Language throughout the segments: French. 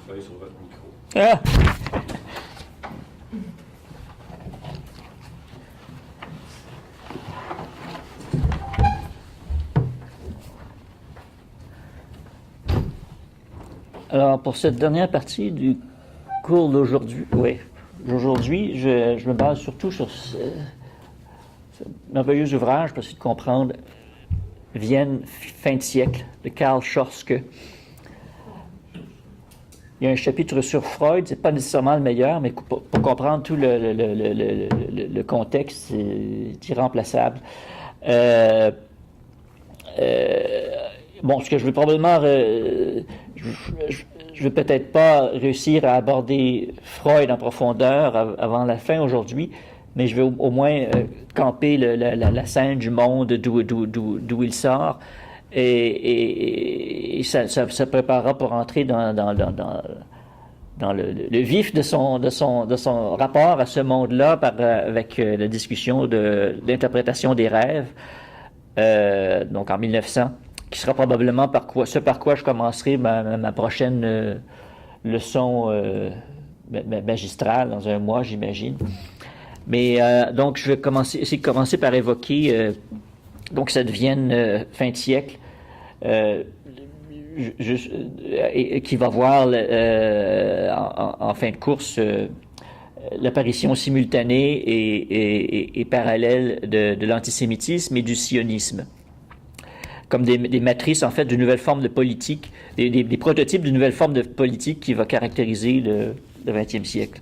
travailler sur votre micro. Ah! Alors, pour cette dernière partie du cours d'aujourd'hui, je me base surtout sur ce merveilleux ouvrage pour essayer de comprendre Vienne, fin de siècle, de Karl Schorske. Il y a un chapitre sur Freud, c'est pas nécessairement le meilleur, mais pour comprendre tout le contexte, c'est irremplaçable. Bon, ce que je vais probablement... je vais peut-être pas réussir à aborder Freud en profondeur avant la fin aujourd'hui, mais je vais au moins camper la scène du monde d'où il sort, et ça préparera pour entrer dans le vif de son rapport à ce monde-là avec la discussion de l'interprétation des rêves, donc en 1900, qui sera probablement ce par quoi je commencerai ma prochaine leçon magistrale dans un mois, j'imagine. Mais donc, je vais essayer de commencer par évoquer donc cette Vienne fin de siècle, qui va voir en fin de course l'apparition simultanée et parallèle de l'antisémitisme et du sionisme, comme des matrices, en fait, d'une nouvelle forme de politique, des prototypes d'une nouvelle forme de politique qui va caractériser le XXe siècle.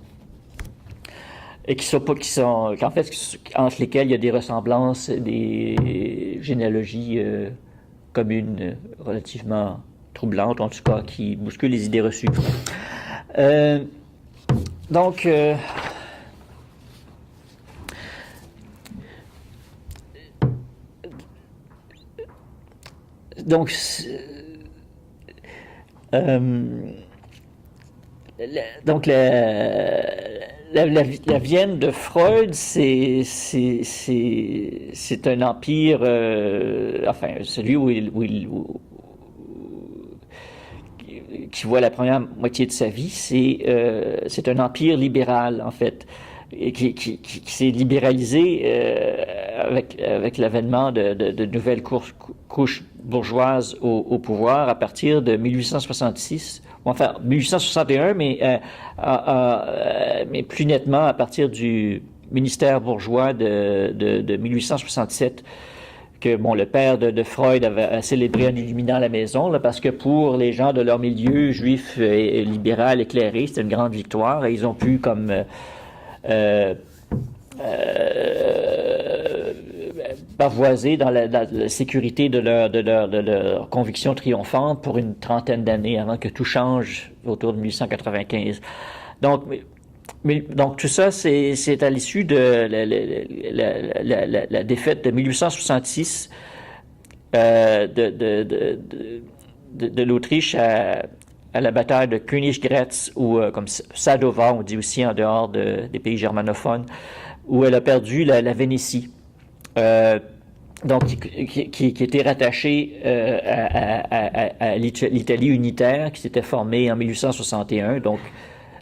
Et en fait, entre lesquels il y a des ressemblances, des généalogies communes relativement troublantes, en tout cas, qui bousculent les idées reçues. Donc, la Vienne de Freud, c'est un empire, enfin, celui qui voit la première moitié de sa vie, c'est un empire libéral, en fait, et qui s'est libéralisé avec l'avènement de nouvelles couches bourgeoises au pouvoir à partir de 1866, enfin 1861, mais plus nettement à partir du ministère bourgeois de 1867, que le père de Freud a célébré en illuminant la maison, là, parce que pour les gens de leur milieu juif et libéral éclairé, c'était une grande victoire, et ils ont pu comme pavoiser dans la sécurité de leur conviction triomphante pour une trentaine d'années avant que tout change autour de 1895. Donc tout ça, c'est à l'issue de la défaite de 1866 de l'Autriche à la bataille de Königgrätz, ou comme Sadowa, on dit aussi en dehors des pays germanophones, où elle a perdu la Vénétie, donc qui était rattachée à l'Italie unitaire, qui s'était formée en 1861, donc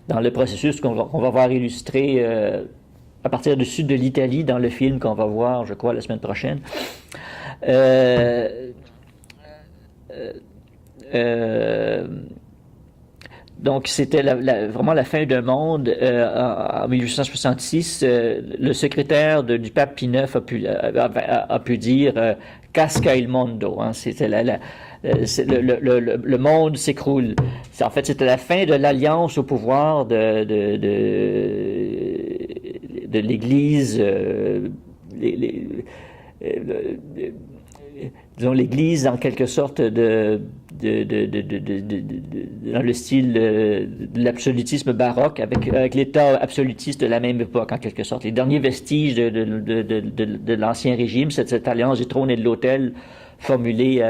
dans le processus qu'on va voir illustré à partir du sud de l'Italie dans le film qu'on va voir, je crois, la semaine prochaine. Donc, c'était vraiment la fin d'un monde. En 1866, le secrétaire du pape Pie IX a pu dire Casca il mondo. Hein, c'était le monde s'écroule. En fait, c'était la fin de l'alliance au pouvoir de l'Église, disons l'Église en quelque sorte dans le style de l'absolutisme baroque, avec l'État absolutiste de la même époque en quelque sorte. Les derniers vestiges de l'ancien régime, cette alliance du trône et de l'autel formulée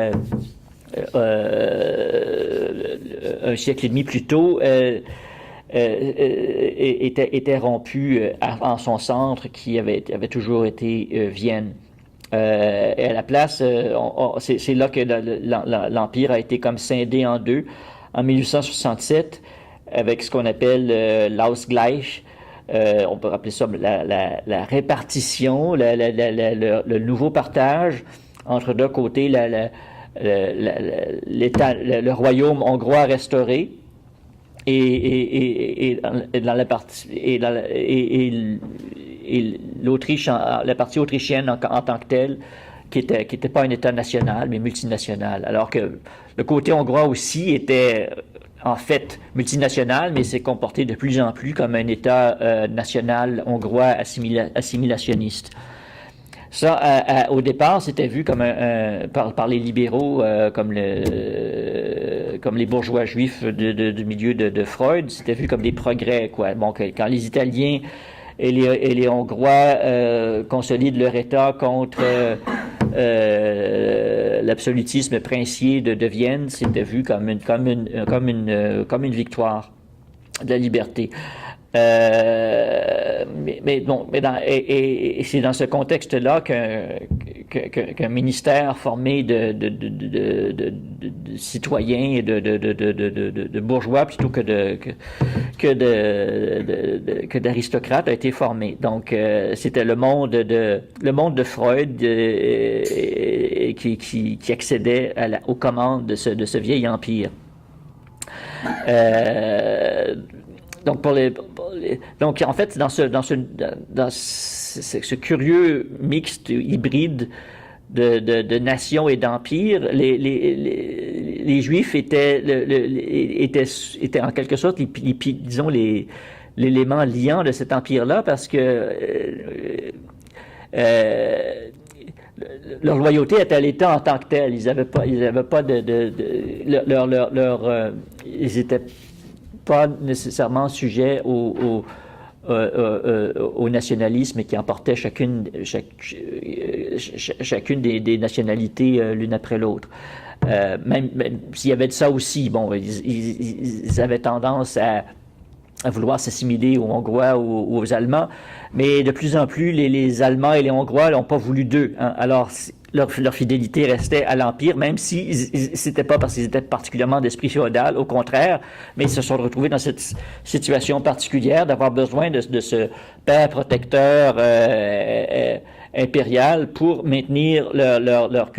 un siècle et demi plus tôt, était rompue en son centre, qui avait toujours été Vienne. Et à la place, c'est là que l'Empire a été comme scindé en deux en 1867, avec ce qu'on appelle l'Ausgleich. On peut rappeler ça la répartition, le nouveau partage entre d'un côté le royaume hongrois restauré et dans la partie et l'Autriche, la partie autrichienne en tant que telle, qui était pas un État national, mais multinational. Alors que le côté hongrois aussi était en fait multinational, mais s'est comporté de plus en plus comme un État national hongrois assimilationniste. Ça, au départ, c'était vu comme par les libéraux, comme les bourgeois juifs du milieu de Freud, c'était vu comme des progrès, quoi. Bon, quand les Italiens et les Hongrois consolident leur État contre l'absolutisme princier de Vienne, c'était vu comme une victoire de la liberté. Mais c'est dans ce contexte-là qu'un ministère formé de citoyens et de bourgeois plutôt que d'aristocrates a été formé. Donc, c'était le monde de Freud qui accédait aux commandes de ce vieil empire. Donc, en fait, dans ce curieux mixte hybride de nations et d'empires, les Juifs étaient en quelque sorte, disons, l'élément liant de cet empire-là, parce que leur loyauté était à l'État en tant que tel. Ils n'avaient pas ils étaient pas nécessairement sujet au nationalisme qui emportait chacune des nationalités l'une après l'autre. Même s'il y avait de ça aussi, bon, ils avaient tendance à vouloir s'assimiler aux Hongrois ou aux Allemands, mais de plus en plus, les Allemands et les Hongrois n'ont pas voulu d'eux. Hein. Alors, leur fidélité restait à l'Empire, même si c'était pas parce qu'ils étaient particulièrement d'esprit féodal, au contraire, mais ils se sont retrouvés dans cette situation particulière d'avoir besoin de ce père protecteur impérial pour maintenir leur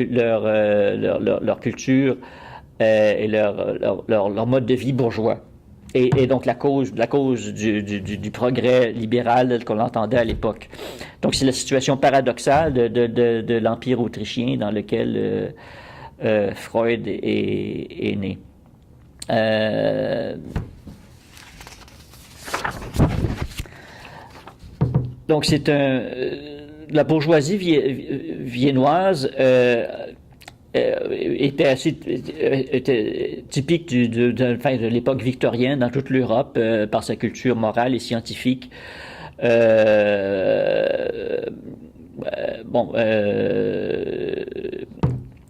culture et leur mode de vie bourgeois. Et donc la cause du progrès libéral qu'on entendait à l'époque. Donc c'est la situation paradoxale de l'Empire autrichien dans lequel Freud est né. Donc c'est la bourgeoisie viennoise était typique de l'époque victorienne dans toute l'Europe par sa culture morale et scientifique.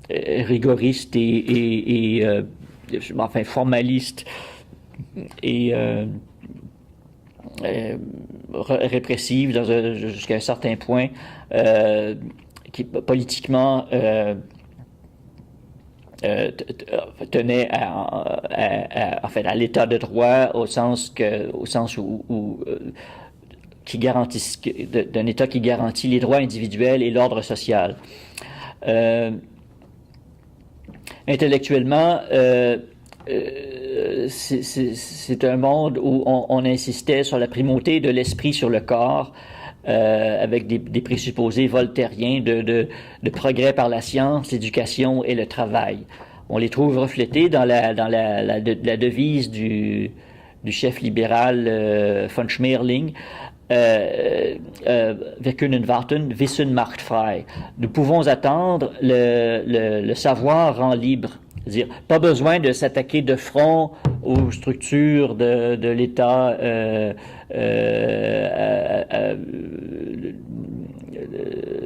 Rigoriste et formaliste et répressive jusqu'à un certain point, qui politiquement tenait à l'état de droit au sens où qui garantit d'un État qui garantit les droits individuels et l'ordre social. Intellectuellement, c'est un monde où on insistait sur la primauté de l'esprit sur le corps, avec des présupposés voltairiens de progrès par la science, l'éducation et le travail. On les trouve reflétés dans la devise du chef libéral von Schmerling, wir können warten, Wissen macht frei. Nous pouvons attendre, le savoir rend libre. C'est-à-dire, pas besoin de s'attaquer de front aux structures de l'État,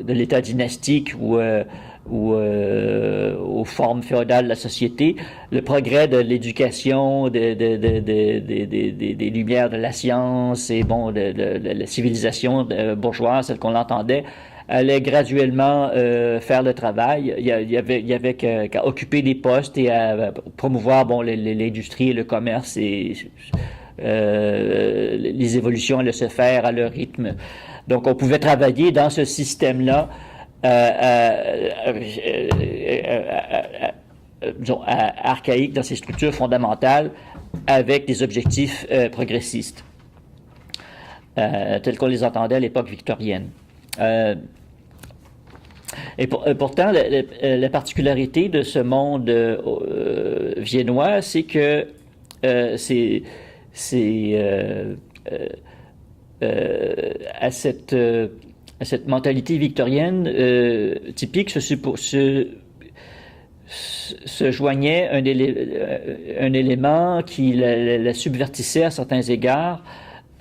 de l'État dynastique ou aux formes féodales de la société. Le progrès de l'éducation, des lumières de la science et de la civilisation bourgeoise, celle qu'on l'entendait, allait graduellement faire le travail. Il y avait qu'à occuper des postes et à promouvoir l'industrie et le commerce et les évolutions allaient se faire à leur rythme. Donc, on pouvait travailler dans ce système-là disons, archaïque dans ses structures fondamentales avec des objectifs progressistes, tels qu'on les entendait à l'époque victorienne. Pourtant, la particularité de ce monde viennois, c'est que à cette mentalité victorienne typique se joignait un élément qui la subvertissait à certains égards,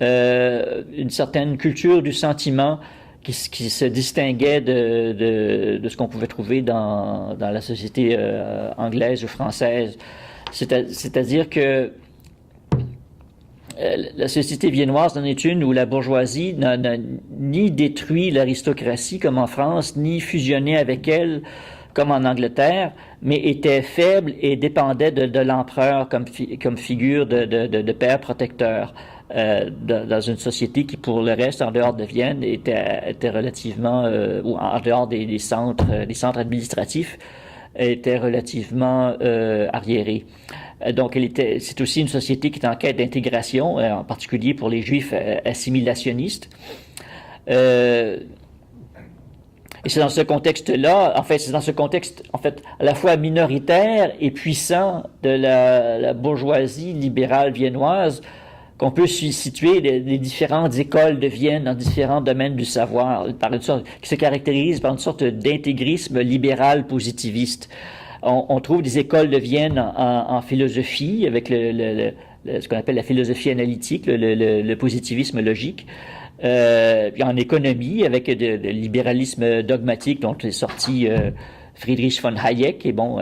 une certaine culture du sentiment qui se distinguait de ce qu'on pouvait trouver dans la société anglaise ou française. C'est-à-dire que la société viennoise n'en est une où la bourgeoisie n'a ni détruit l'aristocratie comme en France, ni fusionné avec elle comme en Angleterre, mais était faible et dépendait de l'empereur comme figure de père protecteur dans une société qui, pour le reste, en dehors de Vienne, était relativement, ou en dehors des centres administratifs, était relativement arriérée. Donc, c'est aussi une société qui est en quête d'intégration, en particulier pour les Juifs assimilationnistes. Et c'est dans ce contexte-là, c'est dans ce contexte, à la fois minoritaire et puissant de la bourgeoisie libérale viennoise qu'on peut situer les différentes écoles de Vienne dans différents domaines du savoir, qui se caractérisent par une sorte d'intégrisme libéral positiviste. On trouve des écoles de Vienne en philosophie, avec ce qu'on appelle la philosophie analytique, le positivisme logique. Puis en économie, avec le libéralisme dogmatique dont est sorti Friedrich von Hayek. Et bon,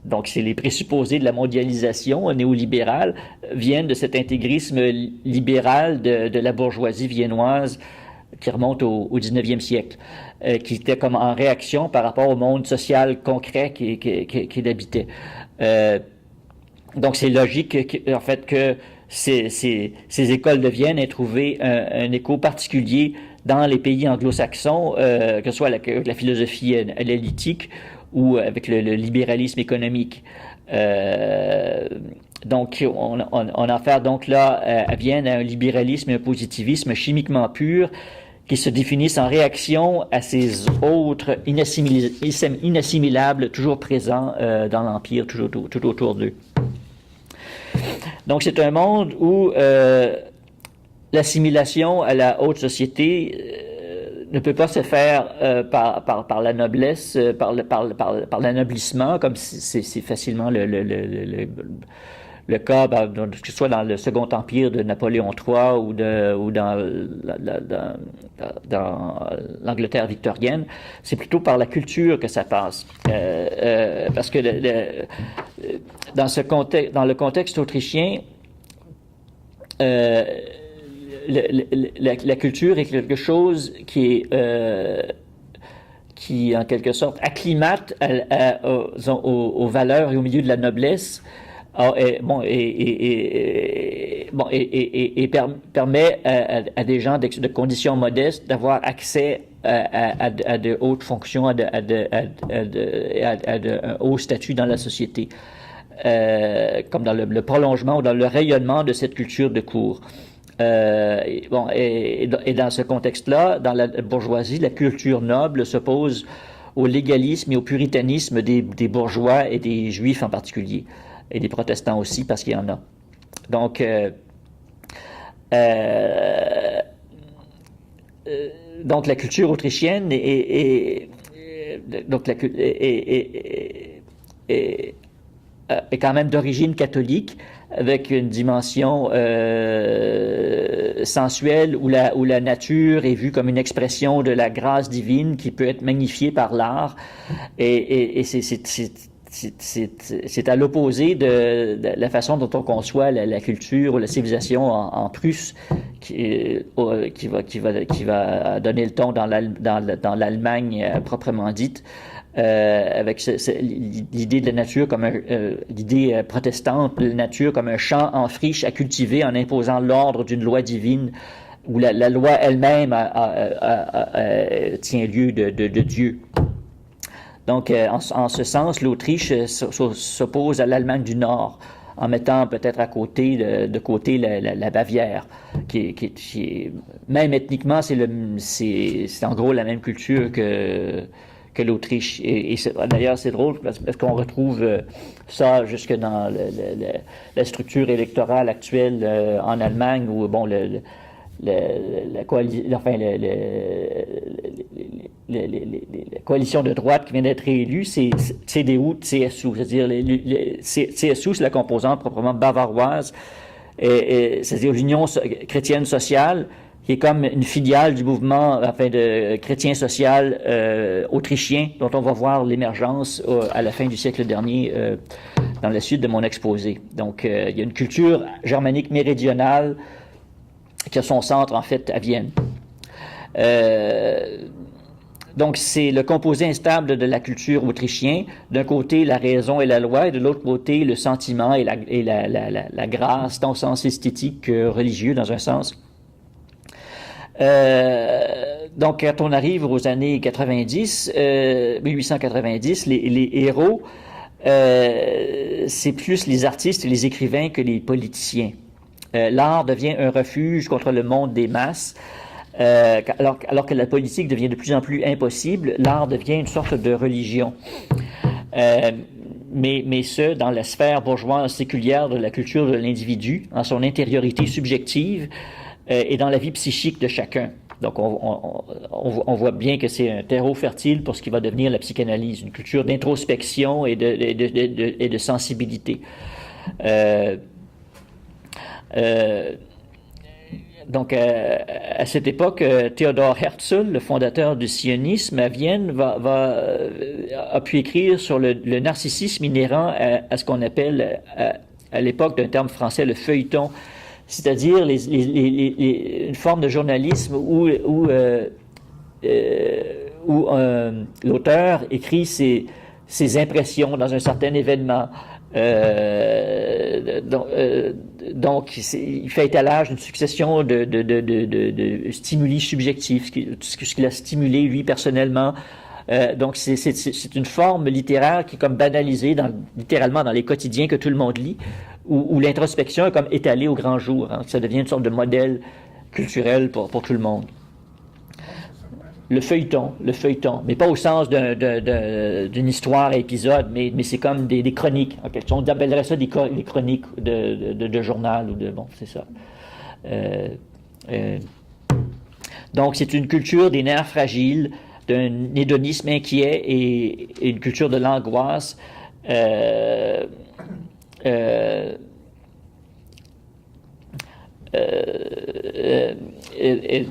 donc c'est les présupposés de la mondialisation néolibérale viennent de cet intégrisme libéral de la bourgeoisie viennoise qui remonte au 19e siècle, qui était comme en réaction par rapport au monde social concret qu'il habitait. Donc c'est logique en fait que ces écoles de Vienne aient trouvé un écho particulier dans les pays anglo-saxons, que ce soit avec la philosophie analytique ou avec le libéralisme économique. Donc, on a affaire donc là à Vienne à un libéralisme et un positivisme chimiquement pur qui se définissent en réaction à ces autres inassimilables toujours présents dans l'Empire, tout autour d'eux. Donc, c'est un monde où l'assimilation à la haute société ne peut pas se faire par la noblesse, par l'anoblissement, comme c'est facilement le cas, que ce soit dans le Second Empire de Napoléon III ou dans l'Angleterre victorienne. C'est plutôt par la culture que ça passe. Parce que dans le contexte autrichien, la culture est quelque chose qui en quelque sorte acclimate aux valeurs et au milieu de la noblesse. Permet à des gens de conditions modestes d'avoir accès à de hautes fonctions, à un haut statut dans la société, comme dans le prolongement ou dans le rayonnement de cette culture de cour. Et dans ce contexte-là, dans la bourgeoisie, la culture noble s'oppose au légalisme et au puritanisme des bourgeois et des juifs en particulier. Et des protestants aussi, parce qu'il y en a. Donc, la culture autrichienne est quand même d'origine catholique, avec une dimension sensuelle où la nature est vue comme une expression de la grâce divine qui peut être magnifiée par l'art. Et c'est à l'opposé de la façon dont on conçoit la culture ou la civilisation en Prusse, qui va donner le ton dans l'Allemagne proprement dite, avec l'idée de la nature comme l'idée protestante de la nature comme un champ en friche à cultiver en imposant l'ordre d'une loi divine où la loi elle-même tient lieu de Dieu. Donc, en ce sens, l'Autriche s'oppose à l'Allemagne du Nord, en mettant peut-être de côté la Bavière, qui est même ethniquement, c'est en gros la même culture que l'Autriche. Et d'ailleurs, c'est drôle parce qu'on retrouve ça jusque dans la structure électorale actuelle en Allemagne, où bon, la coalition de droite qui vient d'être réélue, c'est CDU, CSU. C'est-à-dire, CSU, c'est la composante proprement bavaroise, c'est-à-dire l'Union chrétienne sociale, qui est comme une filiale du mouvement de chrétien social autrichien, dont on va voir l'émergence à la fin du siècle dernier dans la suite de mon exposé. Donc, il y a une culture germanique méridionale qui a son centre, en fait, à Vienne. Donc, c'est le composé instable de la culture autrichienne. D'un côté, la raison et la loi, et de l'autre côté, le sentiment et la grâce, tant au sens esthétique que religieux, dans un sens. Donc, quand on arrive aux années 90, 1890, les héros, c'est plus les artistes et les écrivains que les politiciens. L'art devient un refuge contre le monde des masses. Alors que la politique devient de plus en plus impossible, l'art devient une sorte de religion. Mais ce, dans la sphère bourgeoise séculière de la culture de l'individu, en son intériorité subjective et dans la vie psychique de chacun. Donc on voit bien que c'est un terreau fertile pour ce qui va devenir la psychanalyse, une culture d'introspection et de sensibilité. Donc, à cette époque, Theodor Herzl, le fondateur du sionisme à Vienne, a pu écrire sur le narcissisme inhérent à ce qu'on appelle, à l'époque d'un terme français, le feuilleton, c'est-à-dire une forme de journalisme où l'auteur écrit ses impressions dans un certain événement. Donc, il fait étalage d'une succession de stimuli subjectifs, ce qu'il a stimulé lui personnellement. Donc, c'est une forme littéraire qui est comme banalisée littéralement dans les quotidiens que tout le monde lit, où l'introspection est comme étalée au grand jour. Hein. Ça devient une sorte de modèle culturel pour tout le monde. Le feuilleton, mais pas au sens d'une histoire à épisode, mais c'est comme des chroniques. En quelque sorte. On appellerait ça des chroniques de journal ou de bon, c'est ça. Donc c'est une culture des nerfs fragiles, d'un hédonisme inquiet et une culture de l'angoisse.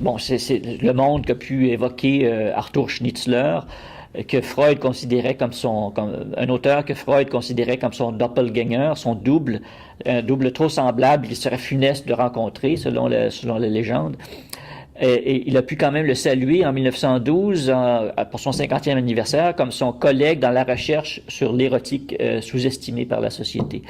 Bon, c'est le monde qu'a pu évoquer Arthur Schnitzler, que Freud considérait comme un auteur que Freud considérait comme son doppelganger, son double, un double trop semblable, il serait funeste de rencontrer selon la légende. Et il a pu quand même le saluer en 1912 pour son 50e anniversaire comme son collègue dans la recherche sur l'érotique sous-estimée par la société.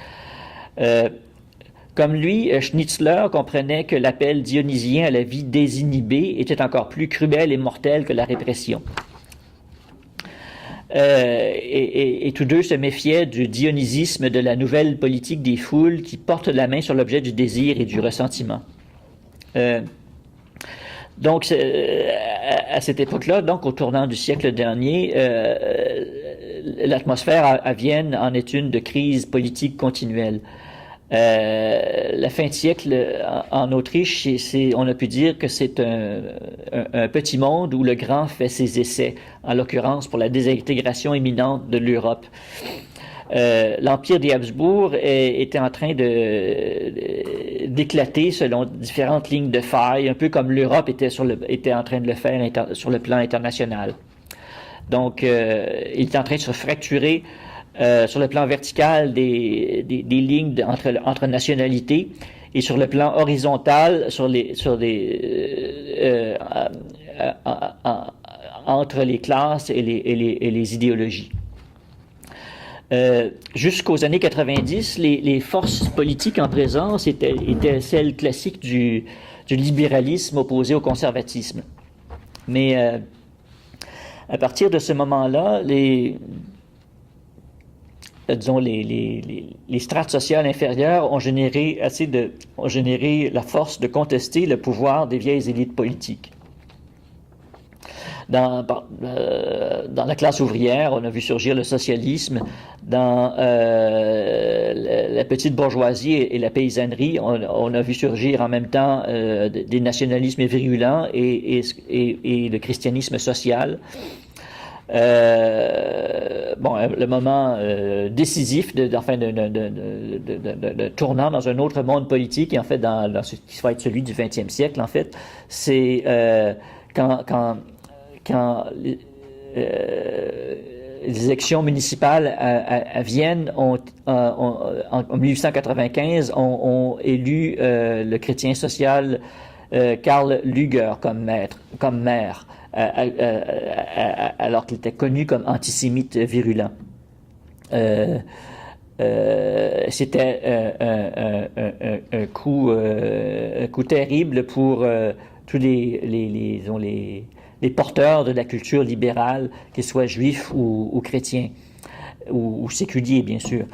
Comme lui, Schnitzler comprenait que l'appel dionysien à la vie désinhibée était encore plus cruel et mortel que la répression. Et tous deux se méfiaient du dionysisme de la nouvelle politique des foules qui porte la main sur l'objet du désir et du ressentiment. Donc, à cette époque-là, donc au tournant du siècle dernier, l'atmosphère à Vienne en est une de crise politique continuelle. La fin de siècle en Autriche, on a pu dire que c'est un petit monde où le grand fait ses essais, en l'occurrence pour la désintégration imminente de l'Europe. L'Empire des Habsbourg était en train d'éclater selon différentes lignes de faille, un peu comme l'Europe était en train de le faire sur le plan international. Donc, il est en train de se fracturer sur le plan vertical des lignes entre nationalités et sur le plan horizontal entre les classes et les idéologies. Jusqu'aux années 90, les forces politiques en présence étaient celles classiques du libéralisme opposé au conservatisme. Mais à partir de ce moment-là, disons, les strates sociales inférieures ont généré la force de contester le pouvoir des vieilles élites politiques. Dans la classe ouvrière, on a vu surgir le socialisme. Dans la petite bourgeoisie et la paysannerie, on a vu surgir en même temps des nationalismes virulents et le christianisme social. Le moment décisif de tournant dans un autre monde politique, et en fait dans ce qui va être celui du 20e siècle, en fait, c'est quand les élections municipales à Vienne en 1895 ont élu le chrétien social Karl Lueger comme maire, alors qu'il était connu comme antisémite virulent. C'était un coup terrible pour tous les porteurs de la culture libérale, qu'ils soient juifs ou chrétiens, ou séculiers, bien sûr.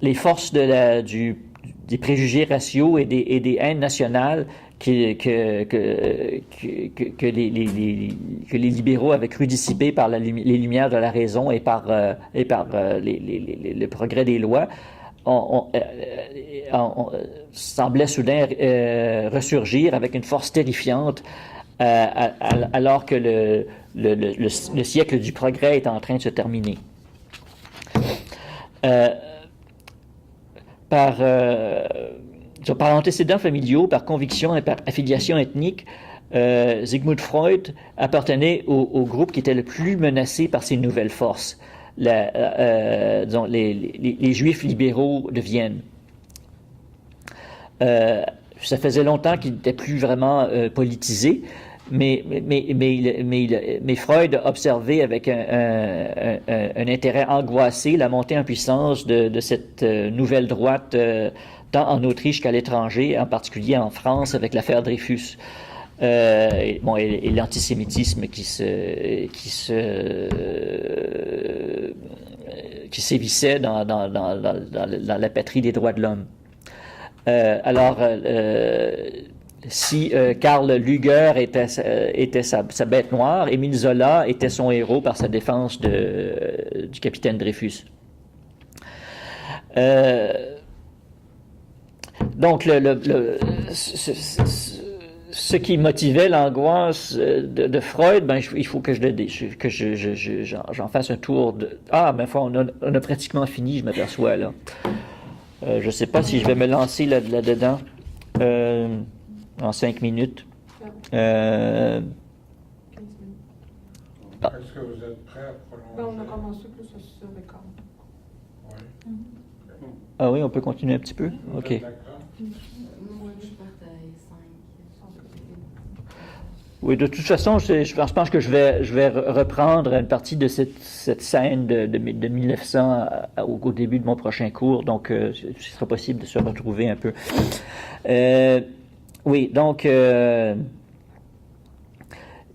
Les forces des préjugés raciaux et des haines nationales que les libéraux avaient cru dissiper par les lumières de la raison et par le progrès des lois, on semblait soudain ressurgir avec une force terrifiante, alors que le siècle du progrès est en train de se terminer. Par antécédents familiaux, par conviction et par affiliation ethnique, Sigmund Freud appartenait au groupe qui était le plus menacé par ces nouvelles forces, disons, les Juifs libéraux de Vienne. Ça faisait longtemps qu'il n'était plus vraiment politisé, mais Freud a observé avec un intérêt angoissé la montée en puissance de cette nouvelle droite, tant en Autriche qu'à l'étranger, en particulier en France avec l'affaire Dreyfus. Et l'antisémitisme qui sévissait dans la patrie des droits de l'homme. Si Karl Lueger était sa bête noire, Émile Zola était son héros par sa défense du capitaine Dreyfus. Donc, ce qui motivait l'angoisse de Freud, il faut que j'en fasse un tour de... on a pratiquement fini, je m'aperçois, là. Je ne sais pas si je vais me lancer là-dedans en 5 minutes. Est-ce que vous êtes prêts à prolonger? On a commencé plus à 6h15. Oui. Ah oui, on peut continuer un petit peu? OK. D'accord. Oui, de toute façon, je pense que je vais reprendre une partie de cette scène de 1900 au début de mon prochain cours, donc ce sera possible de se retrouver un peu. Oui, donc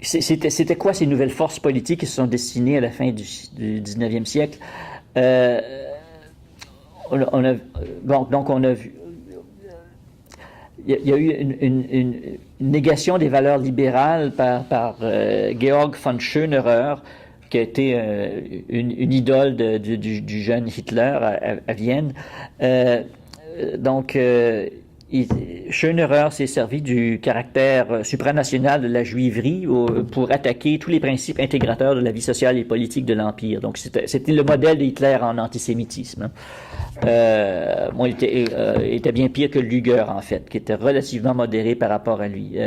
c'était quoi ces nouvelles forces politiques qui se sont destinées à la fin du 19e siècle? On a vu... Il y a eu une négation des valeurs libérales par Georg von Schönerer, qui a été une idole du jeune Hitler à Vienne. Schönerer s'est servi du caractère supranational de la juiverie pour attaquer tous les principes intégrateurs de la vie sociale et politique de l'Empire. Donc, c'était le modèle de Hitler en antisémitisme. Il était bien pire que Lueger, en fait, qui était relativement modéré par rapport à lui.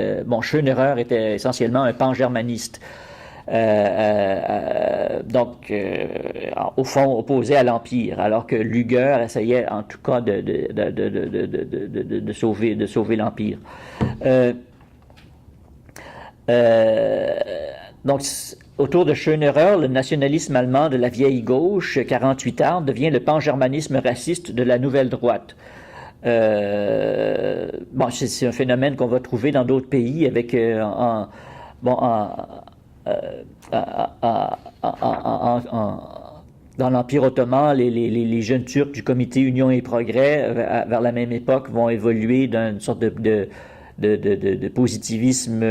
Schönerer était essentiellement un pan-germaniste. au fond opposé à l'Empire, alors que Luger essayait en tout cas de sauver l'Empire. Donc, autour de Schönerer, le nationalisme allemand de la vieille gauche, 48 ans, devient le pangermanisme raciste de la nouvelle droite. C'est un phénomène qu'on va trouver dans d'autres pays avec dans l'Empire ottoman, les jeunes Turcs du comité Union et Progrès, vers la même époque, vont évoluer d'une sorte de positivisme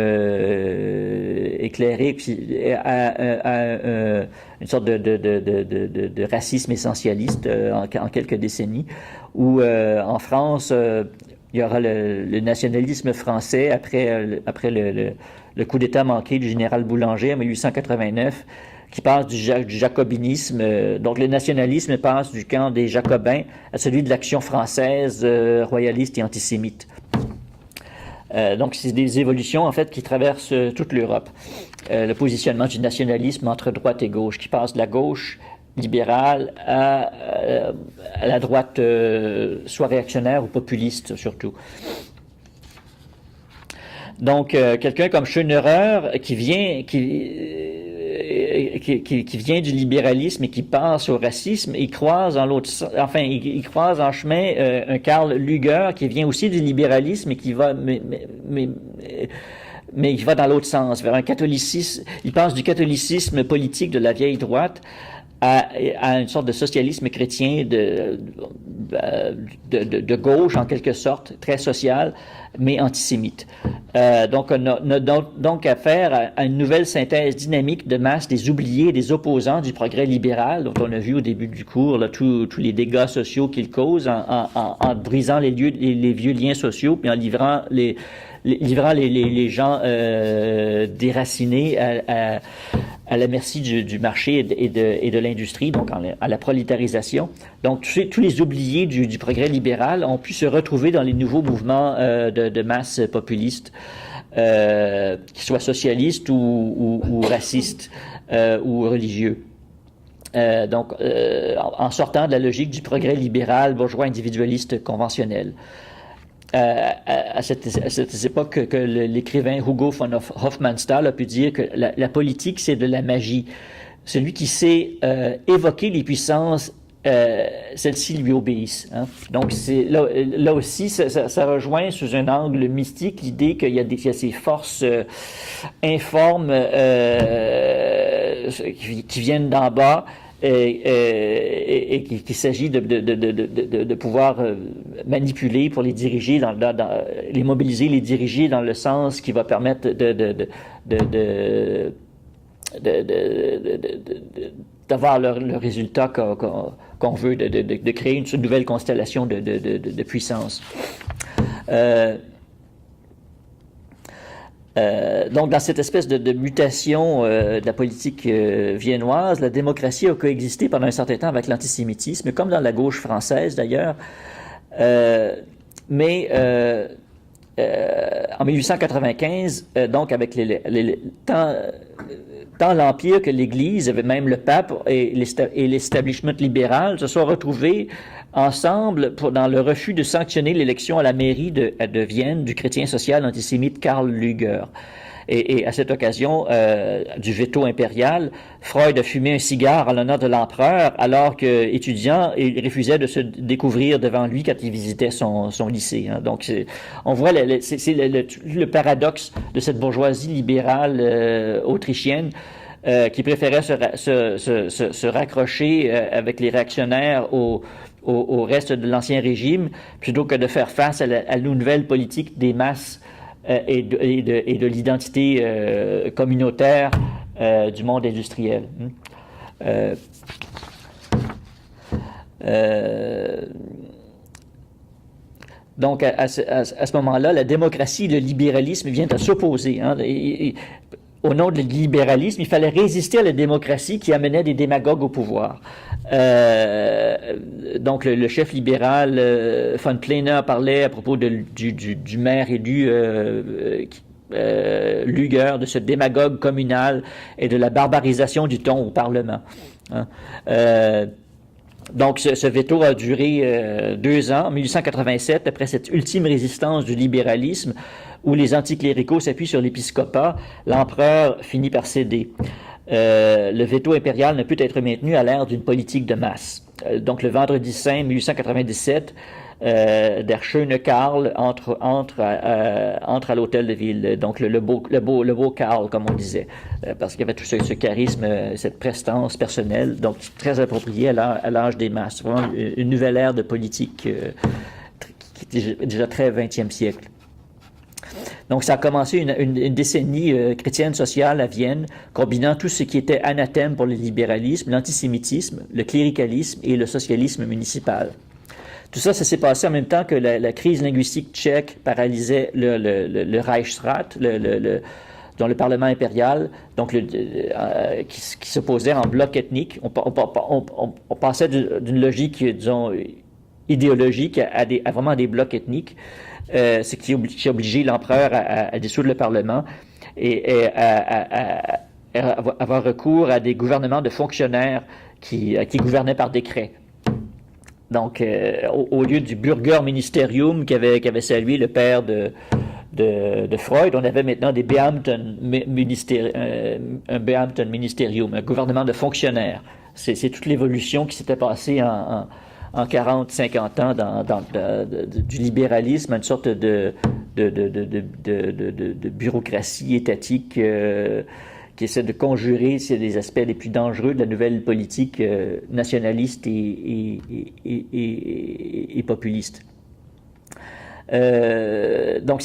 éclairé à une sorte de racisme essentialiste en quelques décennies, où en France, il y aura le nationalisme français après le coup d'État manqué du général Boulanger en 1889, qui passe du jacobinisme. Donc le nationalisme passe du camp des jacobins à celui de l'Action française royaliste et antisémite. Donc c'est des évolutions en fait qui traversent toute l'Europe. Le positionnement du nationalisme entre droite et gauche, qui passe de la gauche libérale à la droite soit réactionnaire ou populiste surtout. Donc quelqu'un comme Schönerer qui vient du libéralisme et qui passe au racisme, il croise il croise en chemin un Karl Lueger qui vient aussi du libéralisme et qui va mais il va dans l'autre sens, vers un catholicisme. Il passe du catholicisme politique de la vieille droite à une sorte de socialisme chrétien de gauche, en quelque sorte, très social, mais antisémite. Donc, on a donc affaire à une nouvelle synthèse dynamique de masse des oubliés et des opposants du progrès libéral, dont on a vu au début du cours là, tous les dégâts sociaux qu'il cause en brisant les vieux liens sociaux, puis en livrant les gens déracinés à la merci du marché et de l'industrie, donc à la prolétarisation. Donc tous les oubliés du progrès libéral ont pu se retrouver dans les nouveaux mouvements de masse populistes, qu'ils soient socialistes ou racistes ou religieux. En sortant de la logique du progrès libéral bourgeois individualiste conventionnel. À cette époque que l'écrivain Hugo von Hofmannsthal a pu dire que la politique, c'est de la magie. Celui qui sait évoquer les puissances, celles-ci lui obéissent. Hein. Donc, là aussi, ça rejoint sous un angle mystique l'idée qu'il y a ces forces informes qui viennent d'en bas, et qu'il s'agit de pouvoir manipuler pour les diriger, les mobiliser, les diriger dans le sens qui va permettre d'avoir le résultat qu'on veut, de créer une nouvelle constellation de puissance. Donc, dans cette espèce de mutation de la politique viennoise, la démocratie a coexisté pendant un certain temps avec l'antisémitisme, comme dans la gauche française d'ailleurs. Mais en 1895, donc avec tant l'Empire que l'Église, même le pape et l'establishment libéral se sont retrouvés ensemble dans le refus de sanctionner l'élection à la mairie de Vienne du chrétien social antisémite Karl Lueger. Et à cette occasion du veto impérial, Freud a fumé un cigare en l'honneur de l'empereur, alors qu'étudiant, il refusait de se découvrir devant lui quand il visitait son lycée. Hein. Donc, on voit c'est le paradoxe de cette bourgeoisie libérale autrichienne qui préférait se raccrocher avec les réactionnaires au reste de l'Ancien Régime, plutôt que de faire face à la nouvelle politique des masses et de l'identité communautaire du monde industriel. Donc, à ce moment-là, la démocratie et le libéralisme viennent à s'opposer. Hein, au nom du libéralisme, il fallait résister à la démocratie qui amenait des démagogues au pouvoir. Donc, le chef libéral von Plener parlait à propos du maire élu lugueur de ce démagogue communal et de la barbarisation du ton au Parlement. Hein. Donc, ce veto a duré 2 ans, en 1887, après cette ultime résistance du libéralisme, où les anticléricaux s'appuient sur l'épiscopat, l'empereur finit par céder. Le veto impérial ne peut être maintenu à l'ère d'une politique de masse. Donc, le vendredi saint 1897, Der schöne Karl entre à l'hôtel de ville, donc le beau Karl, comme on disait, parce qu'il y avait tout ce charisme, cette prestance personnelle, donc très approprié à l'âge des masses. Vraiment une nouvelle ère de politique qui est déjà très 20e siècle. Donc, ça a commencé une décennie chrétienne sociale à Vienne, combinant tout ce qui était anathème pour le libéralisme, l'antisémitisme, le cléricalisme et le socialisme municipal. Tout ça, ça s'est passé en même temps que la crise linguistique tchèque paralysait le Reichsrat, dont le Parlement impérial, donc qui s'opposait en bloc ethnique. On passait d'une logique, disons, idéologique à vraiment des blocs ethniques, ce qui a obligé l'empereur à dissoudre le Parlement et à avoir recours à des gouvernements de fonctionnaires qui gouvernaient par décret. Donc, au lieu du Bürgerministerium qu'avait salué le père de Freud, on avait maintenant des un Beamtenministerium, un gouvernement de fonctionnaires. C'est toute l'évolution qui s'était passée en 40-50 ans du libéralisme à une sorte de bureaucratie étatique qui essaie de conjurer des aspects les plus dangereux de la nouvelle politique nationaliste et populiste. Donc,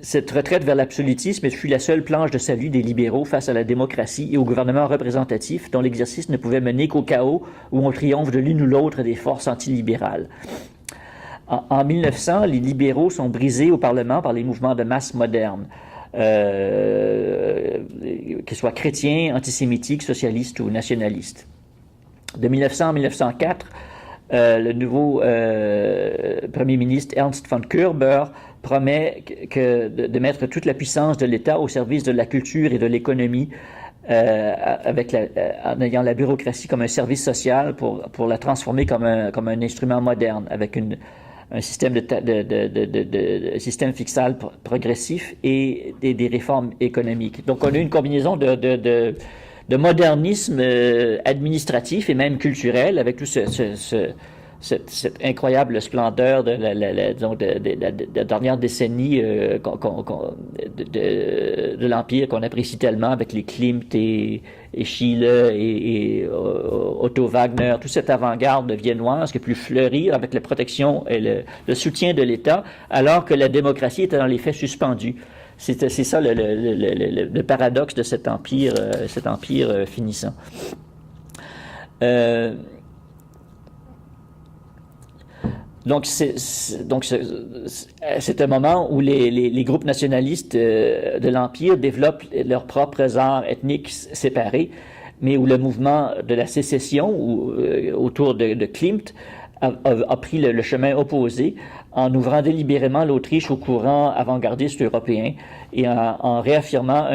cette retraite vers l'absolutisme fut la seule planche de salut des libéraux face à la démocratie et au gouvernement représentatif dont l'exercice ne pouvait mener qu'au chaos où on triomphe de l'une ou l'autre des forces antilibérales. En 1900, les libéraux sont brisés au Parlement par les mouvements de masse modernes. Qu'ils soient chrétiens, antisémitiques, socialistes ou nationalistes. De 1900 à 1904, le nouveau premier ministre Ernst von Körber promet de mettre toute la puissance de l'État au service de la culture et de l'économie, en ayant la bureaucratie comme un service social pour la transformer comme un instrument moderne, avec un système système fiscal progressif et des réformes économiques. Donc, on a une combinaison de modernisme administratif et même culturel avec tout cette incroyable splendeur de la dernière décennie de l'Empire qu'on apprécie tellement avec les Klimt et Schiele et Otto Wagner, toute cette avant-garde viennoise qui est plus fleurie avec la protection et le soutien de l'État, alors que la démocratie était dans les faits suspendue. C'est ça le paradoxe de cet empire finissant. Donc, c'est un moment où les groupes nationalistes de l'Empire développent leurs propres arts ethniques séparés, mais où le mouvement de la sécession autour de Klimt a pris le chemin opposé en ouvrant délibérément l'Autriche au courant avant-gardiste européen et en réaffirmant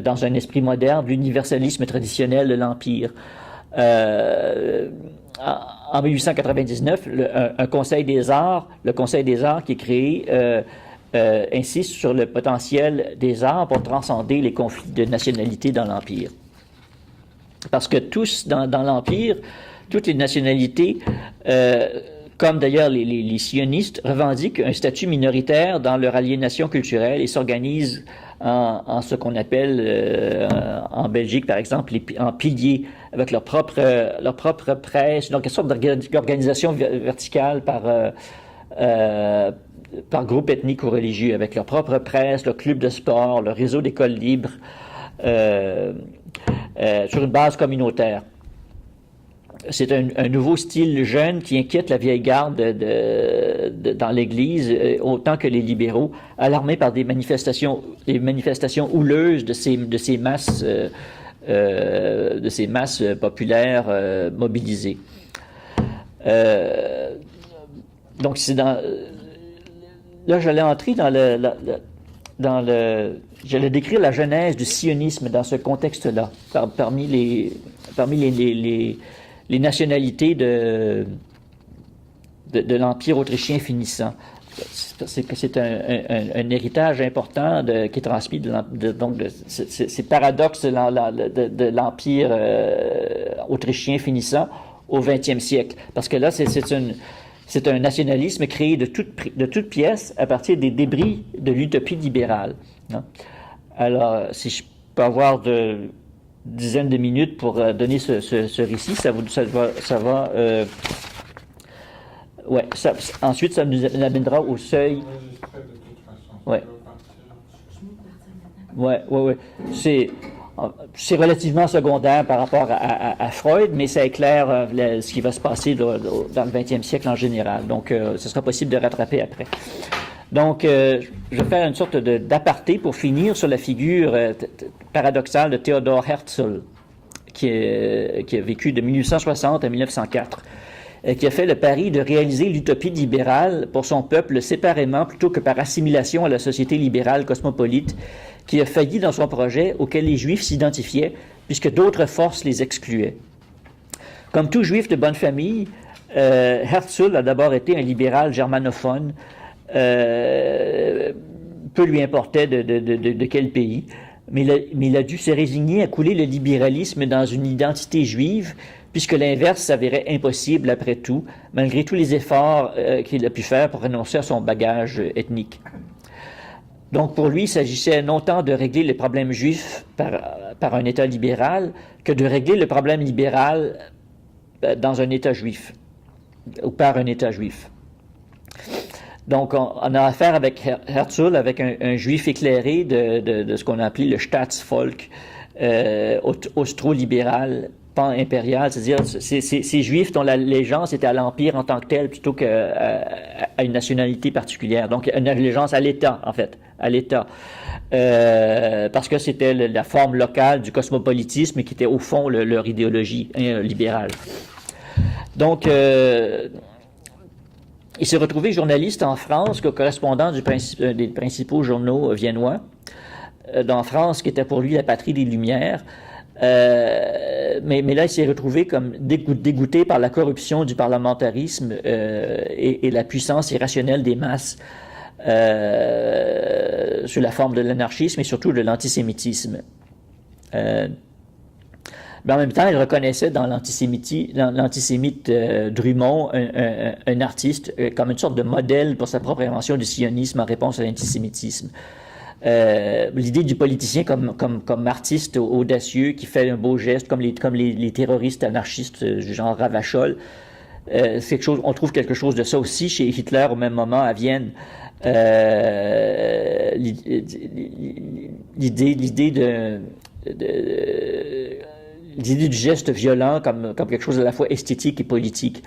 dans un esprit moderne l'universalisme traditionnel de l'Empire. En 1899, un Conseil des arts, le Conseil des arts qui est créé, insiste sur le potentiel des arts pour transcender les conflits de nationalité dans l'Empire. Parce que tous, dans l'Empire, toutes les nationalités, comme d'ailleurs les sionistes, revendiquent un statut minoritaire dans leur aliénation culturelle et s'organisent en ce qu'on appelle en Belgique, par exemple, en piliers, avec leur propre presse, donc une sorte d'organisation verticale par groupe ethnique ou religieux, avec leur propre presse, leur club de sport, leur réseau d'écoles libres, sur une base communautaire. C'est un nouveau style jeune qui inquiète la vieille garde dans l'Église, autant que les libéraux, alarmés par des manifestations houleuses de ces masses populaires mobilisées. Donc, là, j'allais entrer dans j'allais décrire la genèse du sionisme dans ce contexte-là, parmi les nationalités de l'Empire autrichien finissant. C'est un héritage important qui est transmis donc ces paradoxes de l'Empire autrichien finissant au XXe siècle. Parce que là, c'est un nationalisme créé de toutes pièces à partir des débris de l'utopie libérale. Hein? Alors, si je peux avoir de dizaines de minutes pour donner ce récit, ensuite, ça nous amènera au seuil. Enregistré de toute façon. Ouais. On peut partir. Ouais. C'est relativement secondaire par rapport à Freud, mais ça éclaire ce qui va se passer dans le 20e siècle en général. Donc, ce sera possible de rattraper après. Donc, je vais faire une sorte d'aparté pour finir sur la figure paradoxale de Theodor Herzl, qui a vécu de 1860 à 1904. Qui a fait le pari de réaliser l'utopie libérale pour son peuple séparément plutôt que par assimilation à la société libérale cosmopolite, qui a failli dans son projet auquel les Juifs s'identifiaient, puisque d'autres forces les excluaient. Comme tout Juif de bonne famille, Herzl a d'abord été un libéral germanophone, peu lui importait de quel pays, mais il a dû se résigner à couler le libéralisme dans une identité juive, puisque l'inverse s'avérait impossible après tout, malgré tous les efforts qu'il a pu faire pour renoncer à son bagage ethnique. Donc pour lui, il s'agissait non tant de régler les problèmes juifs par un État libéral, que de régler le problème libéral dans un État juif, ou par un État juif. Donc on a affaire avec Herzl, avec un juif éclairé de ce qu'on a appelé le Staatsvolk, austro-libéral, pan-impérial, c'est-à-dire ces Juifs dont l'allégeance était à l'Empire en tant que tel plutôt qu'à une nationalité particulière. Donc une allégeance à l'État, en fait, à l'État. Parce que c'était la forme locale du cosmopolitisme qui était au fond leur idéologie libérale. Donc, il s'est retrouvé journaliste en France, correspondant des principaux journaux viennois, dans France, qui était pour lui la patrie des Lumières. Mais là, il s'est retrouvé comme dégoûté par la corruption du parlementarisme et la puissance irrationnelle des masses sous la forme de l'anarchisme et surtout de l'antisémitisme. Mais en même temps, il reconnaissait dans l'antisémite Drummond un artiste comme une sorte de modèle pour sa propre invention du sionisme en réponse à l'antisémitisme. L'idée du politicien comme artiste audacieux qui fait un beau geste, comme les terroristes anarchistes du genre Ravachol, c'est quelque chose, on trouve quelque chose de ça aussi chez Hitler au même moment à Vienne. L'idée du geste violent comme quelque chose à la fois esthétique et politique.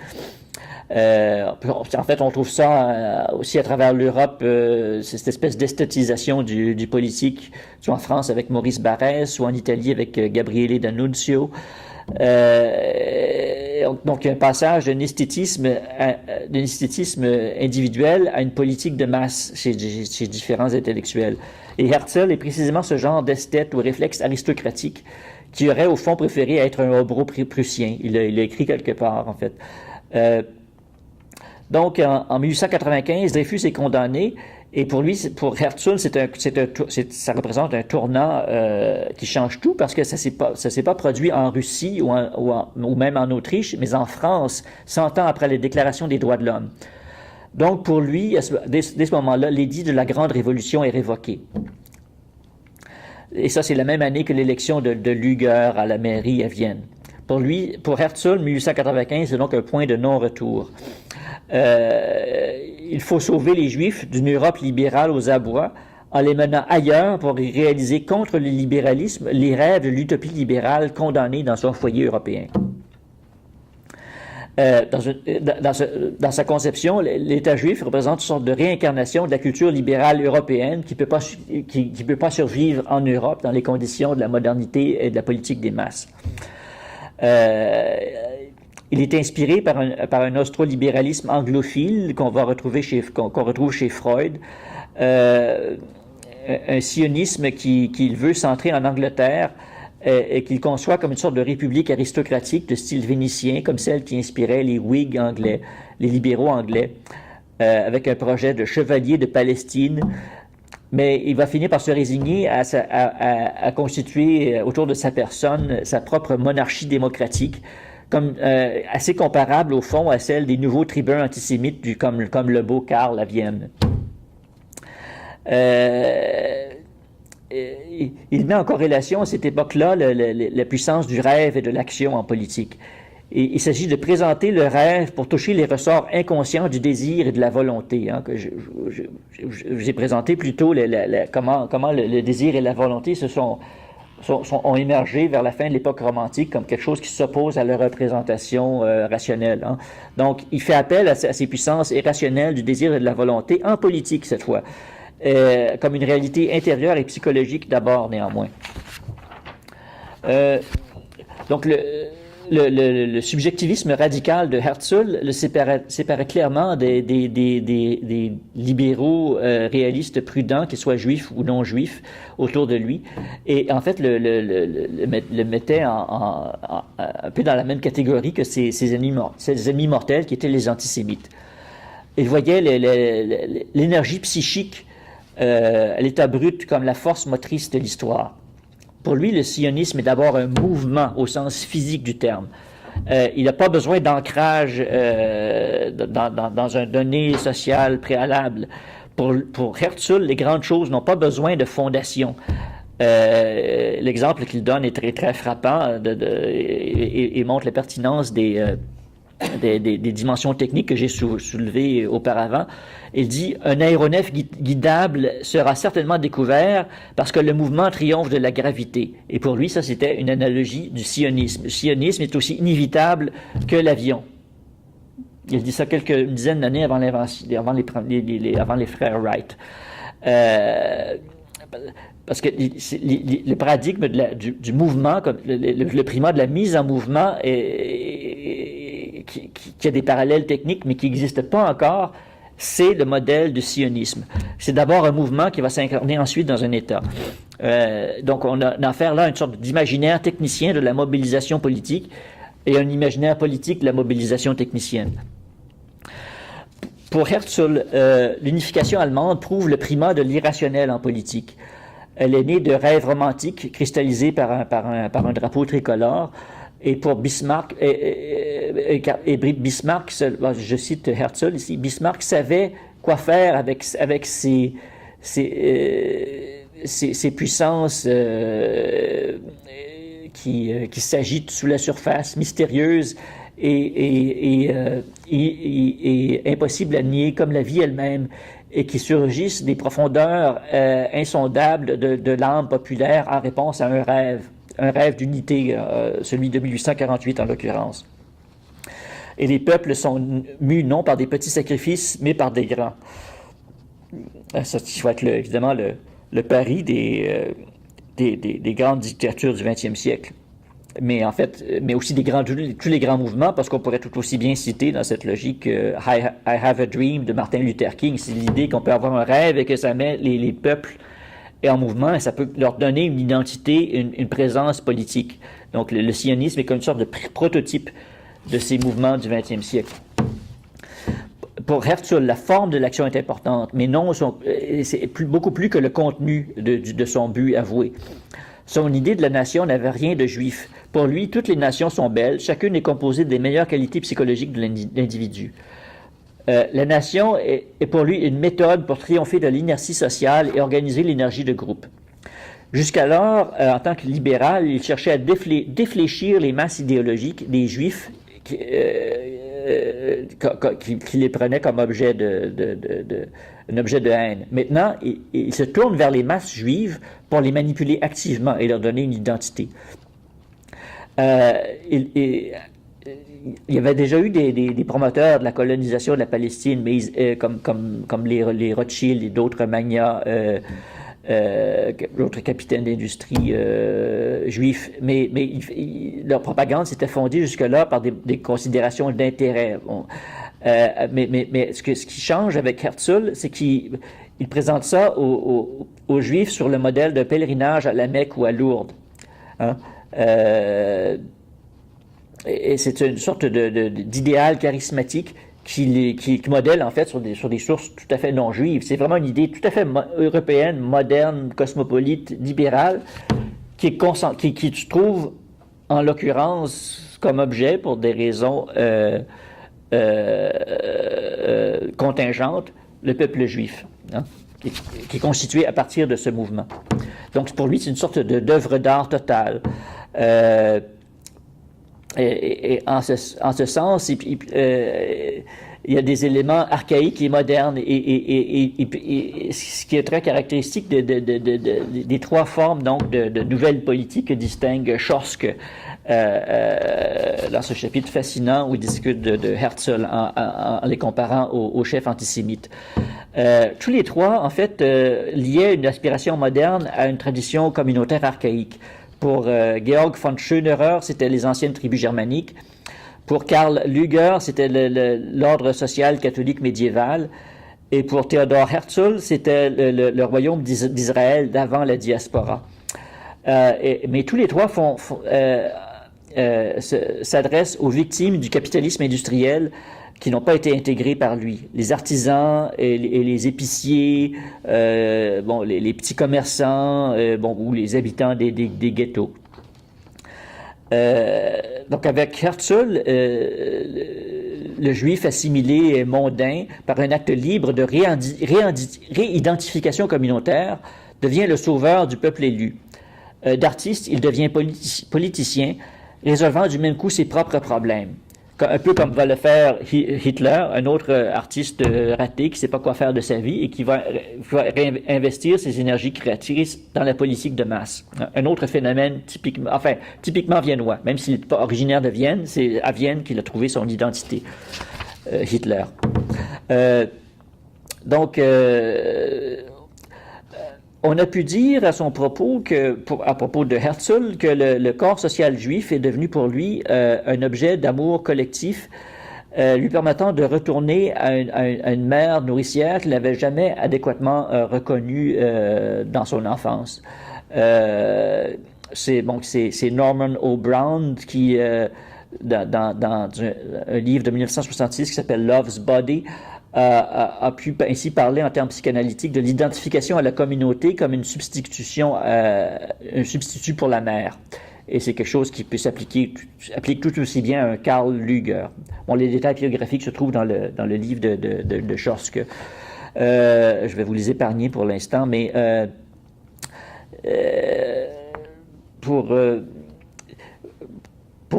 En fait, on trouve ça aussi à travers l'Europe, cette espèce d'esthétisation du politique, soit en France avec Maurice Barrès, soit en Italie avec Gabriele D'Annunzio. Donc, un passage d'un esthétisme individuel à une politique de masse chez différents intellectuels. Et Herzl est précisément ce genre d'esthète ou réflexe aristocratique qui aurait au fond préféré être un hobro prussien. Il a écrit quelque part, en fait. Donc, en 1895, Dreyfus est condamné, et pour lui, pour Herzl, ça représente un tournant qui change tout, parce que ça s'est pas produit en Russie ou même en Autriche, mais en France, 100 ans après la Déclaration des droits de l'homme. Donc, pour lui, dès ce moment-là, l'édit de la Grande Révolution est révoqué. Et ça, c'est la même année que l'élection de Luger à la mairie à Vienne. Pour Herzl, 1895, c'est donc un point de non-retour. Il faut sauver les Juifs d'une Europe libérale aux abois en les menant ailleurs pour réaliser contre le libéralisme les rêves de l'utopie libérale condamnée dans son foyer européen. Dans sa conception, l'État juif représente une sorte de réincarnation de la culture libérale européenne qui peut pas survivre en Europe dans les conditions de la modernité et de la politique des masses. Il est inspiré par un austrolibéralisme anglophile qu'on retrouve chez Freud. un sionisme qu'il veut centrer en Angleterre et qu'il conçoit comme une sorte de république aristocratique de style vénitien, comme celle qui inspirait les Whigs anglais, les libéraux anglais, avec un projet de chevalier de Palestine. Mais il va finir par se résigner à constituer autour de sa personne sa propre monarchie démocratique, comme, assez comparable au fond à celle des nouveaux tribuns antisémites comme le beau Karl à Vienne. Il met en corrélation à cette époque-là la puissance du rêve et de l'action en politique. Et il s'agit de présenter le rêve pour toucher les ressorts inconscients du désir et de la volonté, hein, que j'ai présenté plus tôt comment le désir et la volonté ont émergé vers la fin de l'époque romantique comme quelque chose qui s'oppose à leur représentation rationnelle. Hein. Donc, il fait appel à ces puissances irrationnelles du désir et de la volonté en politique cette fois. Comme une réalité intérieure et psychologique d'abord, néanmoins. Donc, le subjectivisme radical de Herzl le séparait clairement des libéraux réalistes prudents, qu'ils soient juifs ou non juifs, autour de lui, et en fait le mettait un peu dans la même catégorie que ses ennemis mortels qui étaient les antisémites. Il voyait l'énergie psychique à l'état brut comme la force motrice de l'histoire. Pour lui, le sionisme est d'abord un mouvement au sens physique du terme. Il n'a pas besoin d'ancrage dans un donné social préalable. Pour Herzl, les grandes choses n'ont pas besoin de fondation. L'exemple qu'il donne est très, très frappant et montre la pertinence des dimensions techniques que j'ai soulevées auparavant. Il dit « Un aéronef guidable sera certainement découvert parce que le mouvement triomphe de la gravité. » Et pour lui, ça, c'était une analogie du sionisme. Le sionisme est aussi inévitable que l'avion. Il dit ça une dizaine d'années avant les frères Wright. Parce que le paradigme du mouvement, comme le primat de la mise en mouvement qui a des parallèles techniques, mais qui n'existe pas encore, c'est le modèle du sionisme. C'est d'abord un mouvement qui va s'incarner ensuite dans un État. Donc, on a affaire là à une sorte d'imaginaire technicien de la mobilisation politique et un imaginaire politique de la mobilisation technicienne. Pour Herzl, l'unification allemande prouve le primat de l'irrationnel en politique. Elle est née de rêves romantiques cristallisés par un drapeau tricolore. Et pour Bismarck, Bismarck, je cite Herzl ici, Bismarck savait quoi faire avec ses puissances qui s'agitent sous la surface, mystérieuses et impossibles à nier, comme la vie elle-même, et qui surgissent des profondeurs insondables de l'âme populaire en réponse à un rêve d'unité, celui de 1848 en l'occurrence. Et les peuples sont mus non par des petits sacrifices, mais par des grands. Ça va être évidemment le pari des grandes dictatures du 20e siècle. Mais en fait, mais aussi tous les grands mouvements, parce qu'on pourrait tout aussi bien citer dans cette logique I Have a Dream de Martin Luther King. C'est l'idée qu'on peut avoir un rêve et que ça met les peuples en mouvement et ça peut leur donner une identité, une présence politique. Donc le sionisme est comme une sorte de prototype de ces mouvements du 20e siècle. Pour Herzl, la forme de l'action est importante, mais non, c'est beaucoup plus que le contenu de son but avoué. Son idée de la nation n'avait rien de juif. Pour lui, toutes les nations sont belles, chacune est composée des meilleures qualités psychologiques de l'individu. La nation est pour lui une méthode pour triompher de l'inertie sociale et organiser l'énergie de groupe. Jusqu'alors, en tant que libéral, il cherchait à défléchir les masses idéologiques des Juifs qui les prenaient comme objet un objet de haine. Maintenant, il se tourne vers les masses juives pour les manipuler activement et leur donner une identité. Il y avait déjà eu des promoteurs de la colonisation de la Palestine, mais comme les Rothschild et d'autres magnats, d'autres capitaines d'industrie juifs, mais leur propagande s'était fondée jusque-là par des considérations d'intérêt. Bon. Mais ce qui change avec Herzl, c'est qu'il il présente ça aux Juifs sur le modèle d'un pèlerinage à la Mecque ou à Lourdes. Hein? Et c'est une sorte d'idéal charismatique qui modèle en fait sur des sources tout à fait non juives. C'est vraiment une idée tout à fait européenne, moderne, cosmopolite, libérale, qui se trouve en l'occurrence comme objet pour des raisons contingentes, le peuple juif, hein, qui est constitué à partir de ce mouvement. Donc pour lui, c'est une sorte d'œuvre d'art totale. Et en ce sens, il y a des éléments archaïques et modernes, et ce qui est très caractéristique des trois formes donc de nouvelles politiques que distingue Chorsk dans ce chapitre fascinant où il discute de Herzl en les comparant aux chefs antisémites. Tous les trois, en fait, liaient une aspiration moderne à une tradition communautaire archaïque. Pour Georg von Schönerer, c'était les anciennes tribus germaniques. Pour Karl Lueger, c'était l'ordre social catholique médiéval. Et pour Theodor Herzl, c'était le royaume d'Israël d'avant la diaspora. Mais tous les trois s'adressent aux victimes du capitalisme industriel qui n'ont pas été intégrés par lui. Les artisans et les épiciers, les petits commerçants, ou les habitants des ghettos. Donc avec Herzl, le juif assimilé et mondain, par un acte libre de réidentification communautaire, devient le sauveur du peuple élu. D'artiste, il devient politicien, résolvant du même coup ses propres problèmes. Un peu comme va le faire Hitler, un autre artiste raté qui ne sait pas quoi faire de sa vie et qui va réinvestir ses énergies créatrices dans la politique de masse. Un autre phénomène typiquement viennois, même s'il n'est pas originaire de Vienne, c'est à Vienne qu'il a trouvé son identité, Hitler. On a pu dire à son propos à propos de Herzl que le corps social juif est devenu pour lui un objet d'amour collectif, lui permettant de retourner à une mère nourricière qu'il n'avait jamais adéquatement reconnue dans son enfance. C'est Norman O. Brown qui, dans un livre de 1966 qui s'appelle Love's Body, a pu ainsi parler en termes psychanalytiques de l'identification à la communauté comme un substitut pour la mère. Et c'est quelque chose qui peut s'applique tout aussi bien à un Karl Lueger. Bon, les détails biographiques se trouvent dans le livre de Chorsk. Je vais vous les épargner pour l'instant, mais pour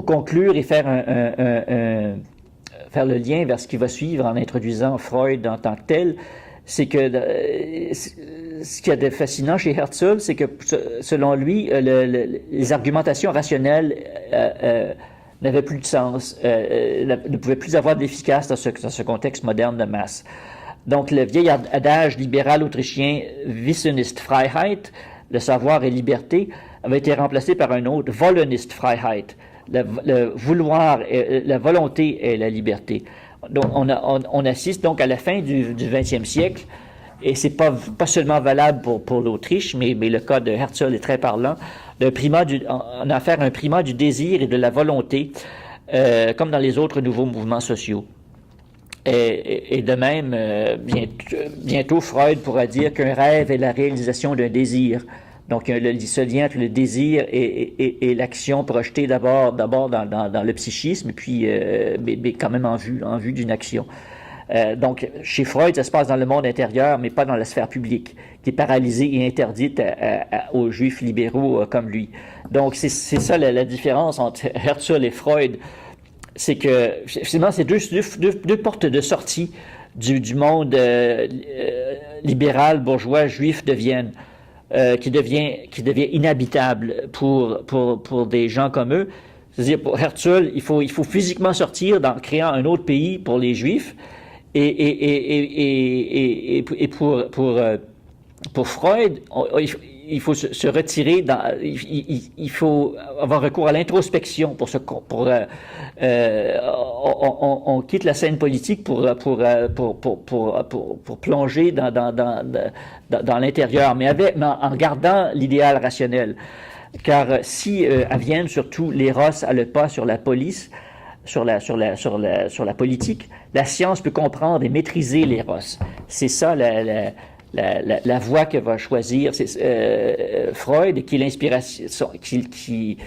conclure et faire faire le lien vers ce qui va suivre en introduisant Freud en tant que tel, c'est que ce qu'il y a de fascinant chez Herzl, c'est que selon lui, les argumentations rationnelles n'avaient plus de sens, ne pouvaient plus avoir d'efficace dans ce contexte moderne de masse. Donc le vieil adage libéral autrichien Wissen ist Freiheit, le savoir est liberté, avait été remplacé par un autre Wollen ist Freiheit. Le vouloir, la volonté est la liberté. Donc, on assiste donc à la fin du XXe siècle, et c'est pas seulement valable pour l'Autriche, mais le cas de Herzl est très parlant, on a affaire à un primat du désir et de la volonté, comme dans les autres nouveaux mouvements sociaux. Et de même, bientôt Freud pourra dire qu'un rêve est la réalisation d'un désir. Donc, ce lien entre le désir et l'action projetée d'abord dans le psychisme, puis mais quand même en vue d'une action. Donc, chez Freud, ça se passe dans le monde intérieur, mais pas dans la sphère publique, qui est paralysée et interdite aux juifs libéraux comme lui. Donc, c'est ça la différence entre Herzl et Freud. C'est que, finalement, c'est deux portes de sortie du monde libéral, bourgeois, juif de Vienne. Qui devient inhabitable pour des gens comme eux. C'est-à-dire, pour Herzl, il faut physiquement sortir en créant un autre pays pour les Juifs, et pour Freud, il faut se retirer, il faut avoir recours à l'introspection on quitte la scène politique pour plonger dans l'intérieur, mais en gardant l'idéal rationnel. Car si à Vienne, surtout, l'éros a le pas sur la police, sur la politique, la science peut comprendre et maîtriser l'éros. C'est ça la voie que va choisir Freud, qui est l'inspiration, qui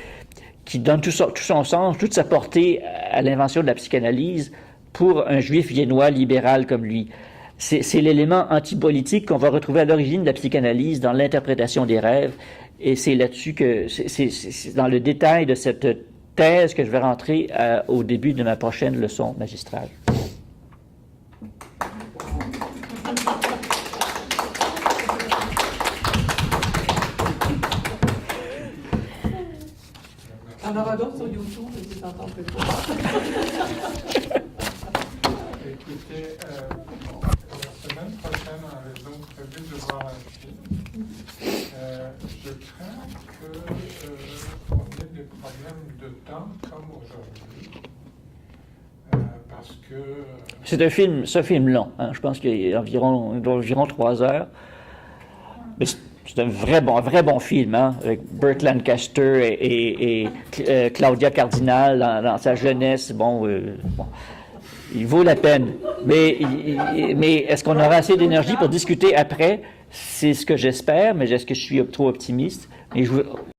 donne tout son sens, toute sa portée à l'invention de la psychanalyse pour un juif viennois libéral comme lui. C'est l'élément antipolitique qu'on va retrouver à l'origine de la psychanalyse dans l'interprétation des rêves, et c'est là-dessus que c'est dans le détail de cette thèse que je vais rentrer au début de ma prochaine leçon magistrale. Il y en aura d'autres sur YouTube, je vous entends plus tôt. Écoutez, la semaine prochaine, on avait donc prévu de voir un film. Je crains qu'on ait des problèmes de temps comme aujourd'hui. Parce que... C'est un film long. Hein. Je pense qu'il y a environ 3 heures. Mais c'est un vrai bon film, hein, avec Burt Lancaster et Claudia Cardinal dans sa jeunesse. Bon, il vaut la peine. Mais est-ce qu'on aura assez d'énergie pour discuter après? C'est ce que j'espère, mais est-ce que je suis trop optimiste? Mais